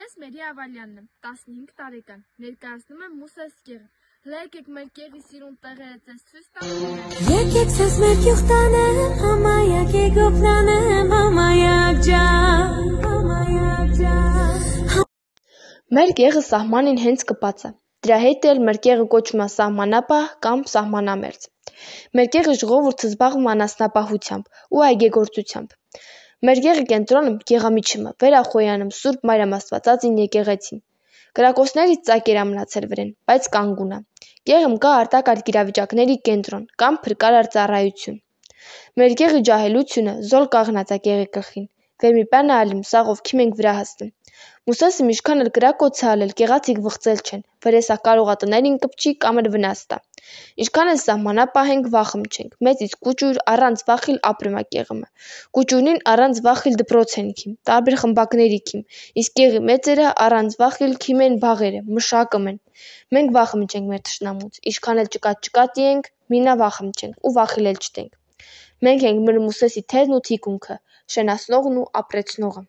Ես Մերի Ավալյանն եմ, 15 տարեկան, ներկայացնում եմ Մուսես կեղը, հլա եկեք մեր կեղի սիրուն տեղերը ձեզ ցույց տամ։ Եկեք ցես մեր գյուղ տանեմ, համայակ եկոք նանեմ, համայակ ջան։ Մեր կեղը սահմանին հենց կպած է, դրա հետ էլ մեր կեղը կոչվում է սահմանապահ կամ սահմանամերձ։ Մեր կեղի ժողովուրդը զբաղվում է անասնապահությամբ ու այգեգործությամբ։ Մեր կեղի կենտրոնում գեղամիջումը վերախոյանում Սուրբ Մարիամ Աստվածածին եկեղեցին։ Կրակոցներից ծակեր մնացել վրեն, բայց կանգուն է։ Կեղում կա արտակարգ իրավիճակների կենտրոն կամ փրկարար ծառայություն։ Մեր կեղի ջահելությունը զոլ կաղնած է կեղի գլխին, վերմի պանը ալիմ սաղով քիմ ենք վրա հասնում։ Մուսեսը միշքան էլ կրակոց է ալել, կեղացիք վղծել չեն, վրեսա կարող է տներին կպչի կամ էլ վնաս տա։ Ինչքան էլ սահմանապահ ենք, վախում չենք, մեծից կուճուր առանց վախիլ ապրում է կեղումը։ Կուճուրնին առանց վախիլ դպրոց են քիմ, տարբեր խմբակների քիմ, իսկ կեղի մեծերը առանց վախիլ քիմ են բաղերը, մշակում են։ Մենք վախում չենք մեր թշնամուց, ինչքան էլ ճկատ ենք, մինա վախում չենք ու վախիլ էլ չտենք։ Մենք ենք մեր Մուսեսի թերն ու թիկունքը, շենացնողն ու ապրեցնողը։